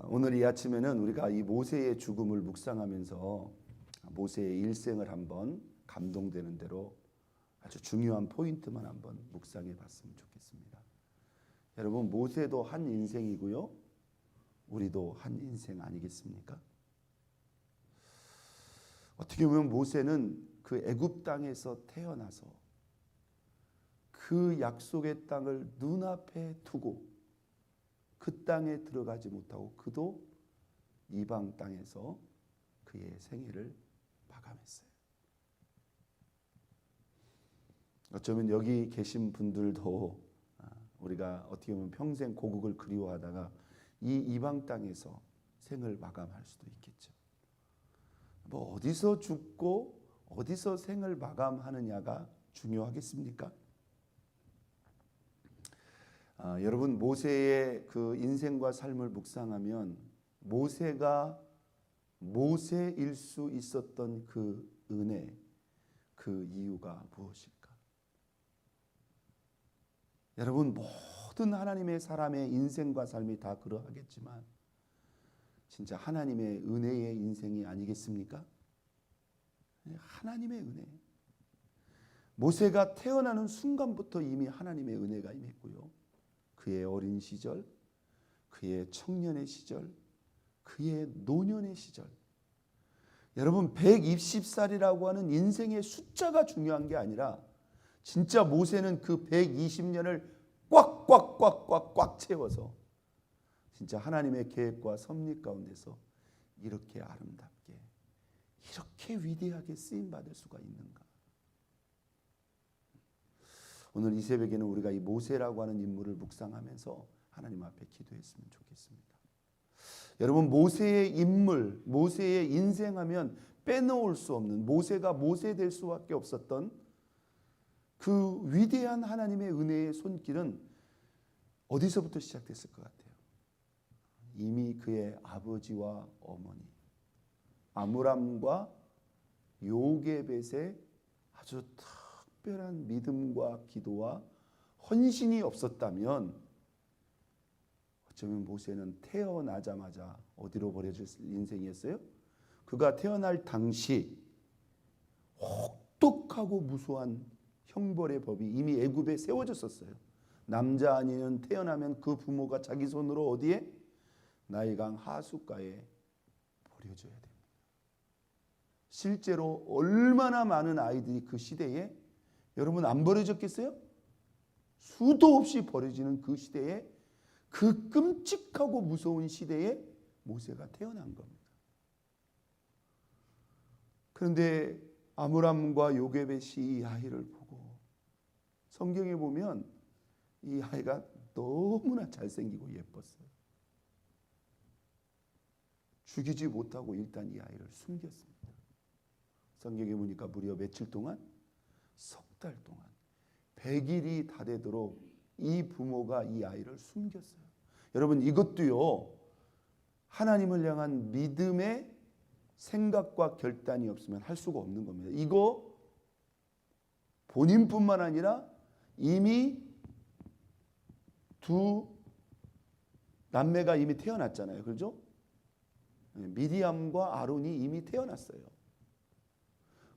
오늘 이 아침에는 우리가 이 모세의 죽음을 묵상하면서 모세의 일생을 한번 감동되는 대로 아주 중요한 포인트만 한번 묵상해 봤으면 좋겠습니다. 여러분, 모세도 한 인생이고요, 우리도 한 인생 아니겠습니까? 어떻게 보면 모세는 그 애굽 땅에서 태어나서 그 약속의 땅을 눈앞에 두고 그 땅에 들어가지 못하고 그도 이방 땅에서 그의 생애를 마감했어요. 어쩌면 여기 계신 분들도 우리가 어떻게 보면 평생 고국을 그리워하다가 이 이방 땅에서 생을 마감할 수도 있겠죠. 뭐 어디서 죽고 어디서 생을 마감하느냐가 중요하겠습니까? 여러분, 모세의 그 인생과 삶을 묵상하면 모세가 모세일 수 있었던 그 은혜, 그 이유가 무엇일까? 여러분, 모든 하나님의 사람의 인생과 삶이 다 그러하겠지만 진짜 하나님의 은혜의 인생이 아니겠습니까? 하나님의 은혜. 모세가 태어나는 순간부터 이미 하나님의 은혜가 임했고요, 그의 어린 시절, 그의 청년의 시절, 그의 노년의 시절. 여러분, 120살이라고 하는 인생의 숫자가 중요한 게 아니라 진짜 모세는 그 120년을 꽉 채워서 진짜 하나님의 계획과 섭리 가운데서 이렇게 아름답게, 이렇게 위대하게 쓰임받을 수가 있는가? 오늘 이 새벽에는 우리가 이 모세라고 하는 인물을 묵상하면서 하나님 앞에 기도했으면 좋겠습니다. 여러분, 모세의 인물, 모세의 인생하면 빼놓을 수 없는, 모세가 모세 될 수밖에 없었던 그 위대한 하나님의 은혜의 손길은 어디서부터 시작됐을 것 같아요? 이미 그의 아버지와 어머니 아므람과 요게벳의 아주 특별한 믿음과 기도와 헌신이 없었다면 어쩌면 모세는 태어나자마자 어디로 버려질 인생이었어요? 그가 태어날 당시 혹독하고 무수한 형벌의 법이 이미 애굽에 세워졌었어요. 남자 아니는 태어나면 그 부모가 자기 손으로 어디에? 나일강 하숫가에 버려져야 됩니다. 실제로 얼마나 많은 아이들이 그 시대에, 여러분, 안 버려졌겠어요? 수도 없이 버려지는 그 시대에, 그 끔찍하고 무서운 시대에 모세가 태어난 겁니다. 그런데 아므람과 요게벳이 이 아이를 보고, 성경에 보면 이 아이가 너무나 잘생기고 예뻤어요. 죽이지 못하고 일단 이 아이를 숨겼습니다. 성경에 보니까 무려 며칠 동안? 석 달 동안 100일이 다 되도록 이 부모가 이 아이를 숨겼어요. 여러분, 이것도요, 하나님을 향한 믿음의 생각과 결단이 없으면 할 수가 없는 겁니다. 이거 본인뿐만 아니라 이미 두 남매가 이미 태어났잖아요. 그렇죠? 미디암과 아론이 이미 태어났어요.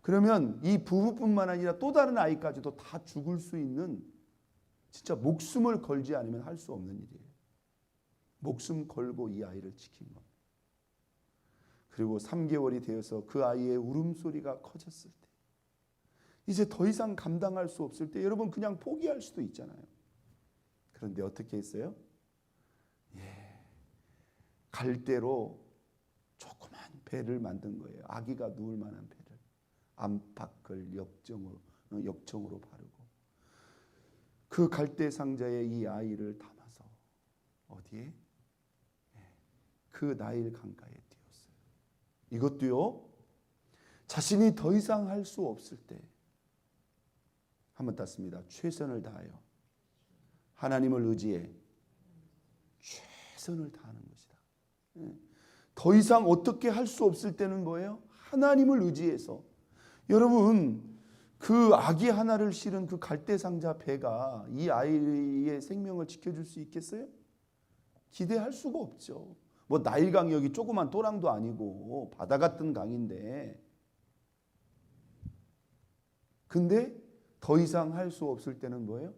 그러면 이 부부뿐만 아니라 또 다른 아이까지도 다 죽을 수 있는, 진짜 목숨을 걸지 않으면 할 수 없는 일이에요. 목숨 걸고 이 아이를 지킨 겁니다. 그리고 3개월이 되어서 그 아이의 울음소리가 커졌을 때, 이제 더 이상 감당할 수 없을 때, 여러분, 그냥 포기할 수도 있잖아요. 그런데 어떻게 했어요? 갈대로 조그만 배를 만든 거예요. 아기가 누울 만한 배를. 안팎을 역청으로 바르고 그 갈대 상자에 이 아이를 담아서 어디에? 그 나일 강가에 띄웠어요. 이것도요, 자신이 더 이상 할 수 없을 때 한번 땄습니다. 최선을 다하여 하나님을 의지해 최선을 다하는 것이다. 더 이상 어떻게 할 수 없을 때는 뭐예요? 하나님을 의지해서. 여러분, 그 아기 하나를 실은 그 갈대상자 배가 이 아이의 생명을 지켜줄 수 있겠어요? 기대할 수가 없죠. 뭐 나일강이 여기 조그만 또랑도 아니고 바다 같은 강인데, 근데 더 이상 할 수 없을 때는 뭐예요?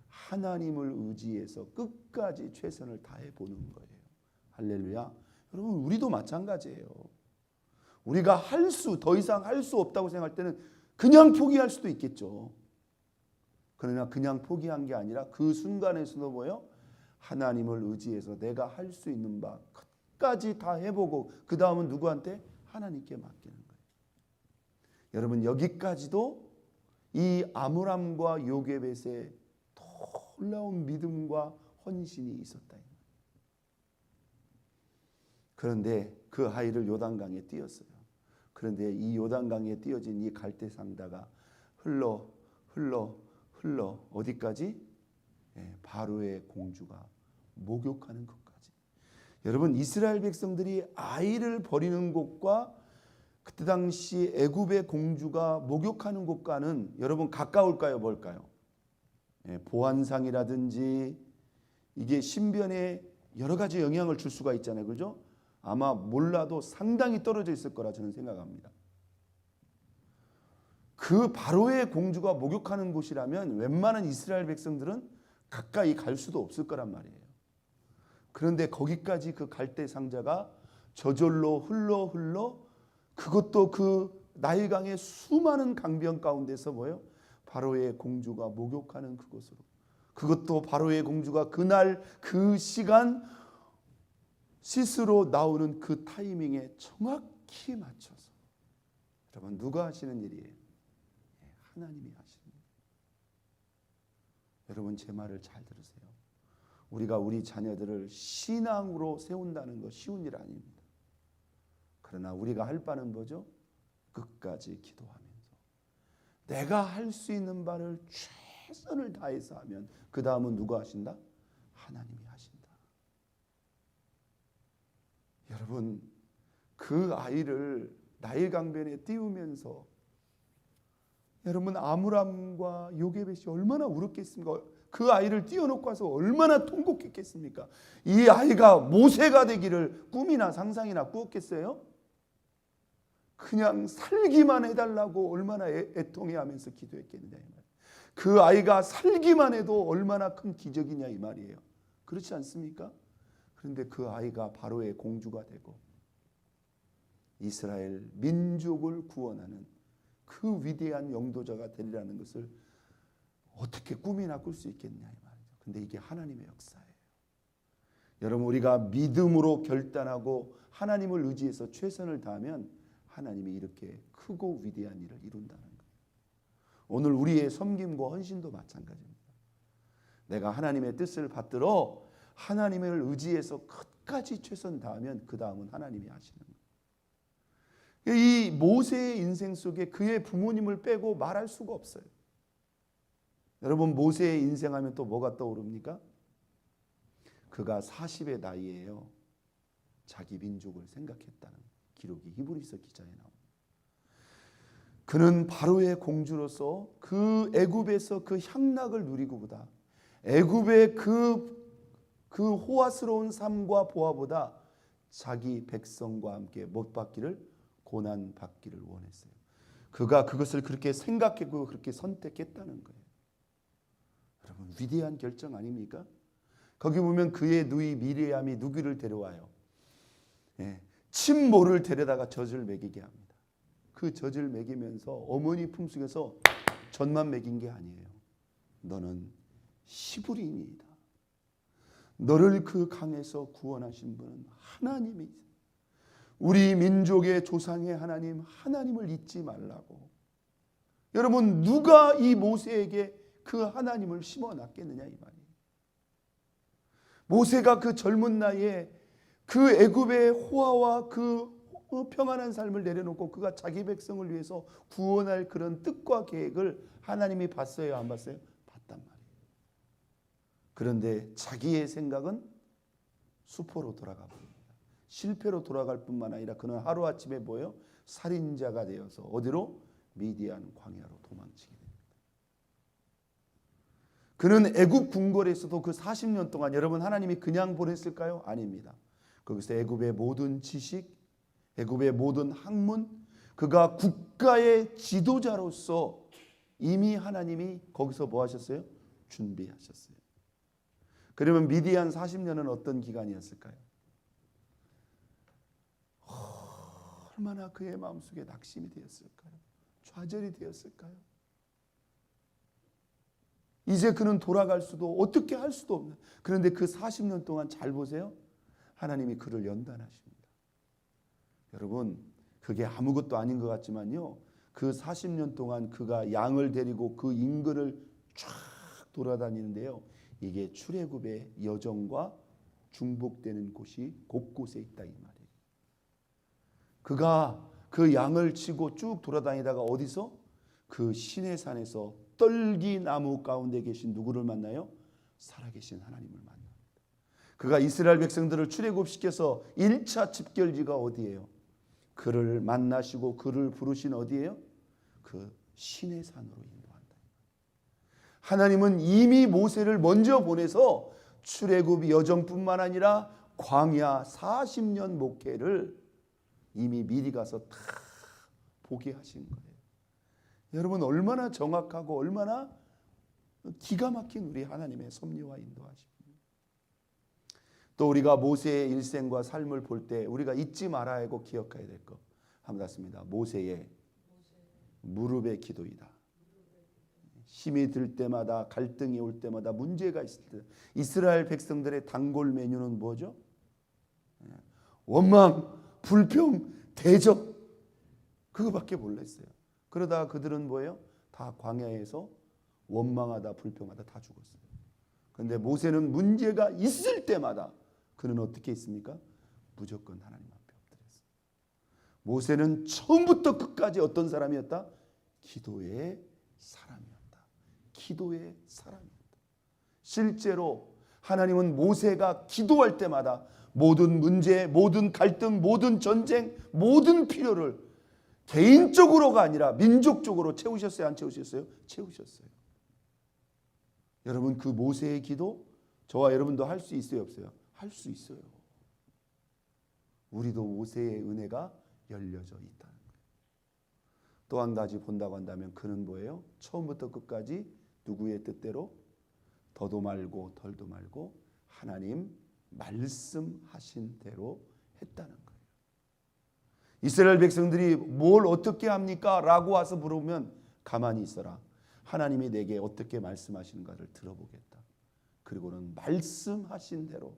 하나님을 의지해서 끝까지 최선을 다해 보는 거예요. 할렐루야. 여러분, 우리도 마찬가지예요. 우리가 더 이상 할 수 없다고 생각할 때는 그냥 포기할 수도 있겠죠. 그러나 그냥 포기한 게 아니라 그 순간에서도 뭐예요? 하나님을 의지해서 내가 할 수 있는 바 끝까지 다 해보고, 그 다음은 누구한테? 하나님께 맡기는 거예요. 여러분, 여기까지도 이 아므람과 요게벳의 놀라운 믿음과 헌신이 있었다. 그런데 그 아이를 요단강에 띄었어요. 그런데 이 요단강에 띄어진 이 갈대상자가 흘러 어디까지? 바로의 공주가 목욕하는 것까지. 여러분, 이스라엘 백성들이 아이를 버리는 곳과 그때 당시 애굽의 공주가 목욕하는 곳과는 여러분 가까울까요, 멀까요? 보안상이라든지 이게 신변에 여러 가지 영향을 줄 수가 있잖아요, 그죠? 아마 몰라도 상당히 떨어져 있을 거라 저는 생각합니다. 그 바로의 공주가 목욕하는 곳이라면 웬만한 이스라엘 백성들은 가까이 갈 수도 없을 거란 말이에요. 그런데 거기까지 그 갈대 상자가 저절로 흘러 그것도 그 나일강의 수많은 강변 가운데서 뭐예요? 바로의 공주가 목욕하는 그곳으로, 그것도 바로의 공주가 그날 그 시간 씻으러 나오는 그 타이밍에 정확히 맞춰서. 여러분, 누가 하시는 일이에요? 하나님이 하시는 일. 여러분, 제 말을 잘 들으세요. 우리가 우리 자녀들을 신앙으로 세운다는 거 쉬운 일 아닙니다. 그러나 우리가 할 바는 뭐죠? 끝까지 기도하면서 내가 할 수 있는 바를 최선을 다해서 하면 그 다음은 누가 하신다? 하나님이 하신다. 여러분, 그 아이를 나일 강변에 띄우면서 여러분, 아므람과 요게벳이 얼마나 울었겠습니까? 그 아이를 띄워놓고 와서 얼마나 통곡했겠습니까? 이 아이가 모세가 되기를 꿈이나 상상이나 꾸었겠어요? 그냥 살기만 해달라고 얼마나 애통해하면서 기도했겠느냐 이 말. 그 아이가 살기만 해도 얼마나 큰 기적이냐 이 말이에요. 그렇지 않습니까? 그런데 그 아이가 바로의 공주가 되고 이스라엘 민족을 구원하는 그 위대한 영도자가 되리라는 것을 어떻게 꿈이나 꿀 수 있겠냐 이 말이죠. 근데 이게 하나님의 역사예요. 여러분, 우리가 믿음으로 결단하고 하나님을 의지해서 최선을 다하면 하나님이 이렇게 크고 위대한 일을 이룬다는 거예요. 오늘 우리의 섬김과 헌신도 마찬가지입니다. 내가 하나님의 뜻을 받들어 하나님을 의지해서 끝까지 최선 다하면 그 다음은 하나님이 하시는 거예요. 이 모세의 인생 속에 그의 부모님을 빼고 말할 수가 없어요. 여러분, 모세의 인생하면 또 뭐가 떠오릅니까? 그가 40의 나이에요. 자기 민족을 생각했다는 기록이 히브리서 기자에 나옵니다. 그는 바로의 공주로서 그 애굽에서 그 향락을 누리고보다 애굽의 그 호화스러운 삶과 보아보다 자기 백성과 함께 못 받기를 고난 받기를 원했어요. 그가 그것을 그렇게 생각했고 그렇게 선택했다는 거예요. 여러분, 위대한 결정 아닙니까? 거기 보면 그의 누이 미리암이 누구를 데려와요? 친모를 데려다가 젖을 먹이게 합니다. 그 젖을 먹이면서 어머니 품속에서 젖만 먹인 게 아니에요. 너는 히브리인이다. 너를 그 강에서 구원하신 분은 하나님이다. 우리 민족의 조상의 하나님을 잊지 말라고. 여러분, 누가 이 모세에게 그 하나님을 심어놨겠느냐 이 말이에요. 모세가 그 젊은 나이에 그 애굽의 호화와 그 평안한 삶을 내려놓고 그가 자기 백성을 위해서 구원할 그런 뜻과 계획을 하나님이 봤어요, 안 봤어요? 봤단 말이에요. 그런데 자기의 생각은 수포로 돌아가 버립니다. 실패로 돌아갈 뿐만 아니라 그는 하루아침에 뭐예요? 살인자가 되어서 어디로? 미디안 광야로 도망치게 됩니다. 그는 애굽 궁궐에서도 그 40년 동안 여러분, 하나님이 그냥 보냈을까요? 아닙니다. 거기서 애굽의 모든 지식, 애굽의 모든 학문, 그가 국가의 지도자로서 이미 하나님이 거기서 뭐 하셨어요? 준비하셨어요. 그러면 미디안 40년은 어떤 기간이었을까요? 얼마나 그의 마음속에 낙심이 되었을까요? 좌절이 되었을까요? 이제 그는 돌아갈 수도 어떻게 할 수도 없는. 그런데 그 40년 동안 잘 보세요. 하나님이 그를 연단하십니다. 여러분, 그게 아무것도 아닌 것 같지만요, 그 40년 동안 그가 양을 데리고 그 인근을 쫙 돌아다니는데요, 이게 출애굽의 여정과 중복되는 곳이 곳곳에 있다 이 말이에요. 그가 그 양을 치고 쭉 돌아다니다가 어디서? 그 시내산에서 떨기나무 가운데 계신 누구를 만나요? 살아계신 하나님을 만납니다. 그가 이스라엘 백성들을 출애굽시켜서 1차 집결지가 어디예요? 그를 만나시고 그를 부르신 어디예요? 그 시내산으로 인도한다. 하나님은 이미 모세를 먼저 보내서 출애굽 여정뿐만 아니라 광야 40년 목회를 이미 미리 가서 다 보게 하신 거예요. 여러분, 얼마나 정확하고 얼마나 기가 막힌 우리 하나님의 섭리와 인도하십니다. 또 우리가 모세의 일생과 삶을 볼 때 우리가 잊지 말아야 하고 기억해야 될 것 한번 닿습니다. 모세의 무릎의 기도이다. 힘이 들 때마다, 갈등이 올 때마다, 문제가 있을 때 이스라엘 백성들의 단골 메뉴는 뭐죠? 원망, 불평, 대적, 그거밖에 몰랐어요. 그러다가 그들은 뭐예요? 다 광야에서 원망하다 불평하다 다 죽었어요. 그런데 모세는 문제가 있을 때마다 그는 어떻게 했습니까? 무조건 하나님 앞에 엎드렸어요. 모세는 처음부터 끝까지 어떤 사람이었다? 기도의 사람이었다. 기도의 사람이었다. 실제로 하나님은 모세가 기도할 때마다 모든 문제, 모든 갈등, 모든 전쟁, 모든 필요를 개인적으로가 아니라 민족적으로 채우셨어요? 안 채우셨어요? 채우셨어요. 여러분, 그 모세의 기도 저와 여러분도 할 수 있어요? 없어요? 할 수 있어요. 우리도 모세의 은혜가 열려져 있다는 거예요. 또 한 가지 본다고 한다면 그는 뭐예요? 처음부터 끝까지 누구의 뜻대로 더도 말고 덜도 말고 하나님 말씀하신 대로 했다는 거예요. 이스라엘 백성들이 뭘 어떻게 합니까? 라고 와서 물으면 가만히 있어라. 하나님이 내게 어떻게 말씀하시는가를 들어보겠다. 그리고는 말씀하신 대로,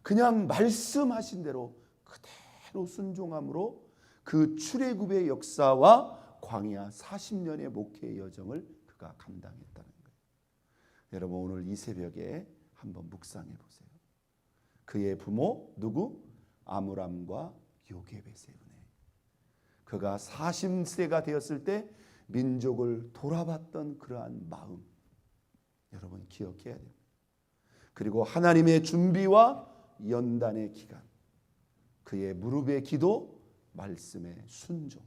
그냥 말씀하신 대로 그대로 순종함으로 그 출애굽의 역사와 광야 40년의 목회의 여정을 그가 감당했다는 거예요. 여러분, 오늘 이 새벽에 한번 묵상해 보세요. 그의 부모 누구? 아므람과 요게벳의 은혜. 그가 40세가 되었을 때 민족을 돌아봤던 그러한 마음, 여러분 기억해야 됩니다. 그리고 하나님의 준비와 연단의 기간, 그의 무릎의 기도, 말씀의 순종.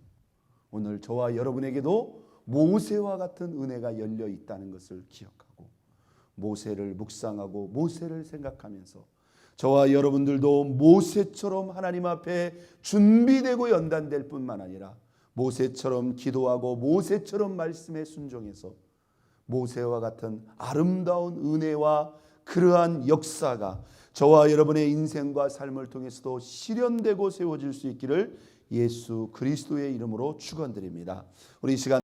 오늘 저와 여러분에게도 모세와 같은 은혜가 열려 있다는 것을 기억하고 모세를 묵상하고 모세를 생각하면서 저와 여러분들도 모세처럼 하나님 앞에 준비되고 연단될 뿐만 아니라 모세처럼 기도하고 모세처럼 말씀에 순종해서 모세와 같은 아름다운 은혜와 그러한 역사가 저와 여러분의 인생과 삶을 통해서도 실현되고 세워질 수 있기를 예수 그리스도의 이름으로 축원드립니다. 우리 이 시간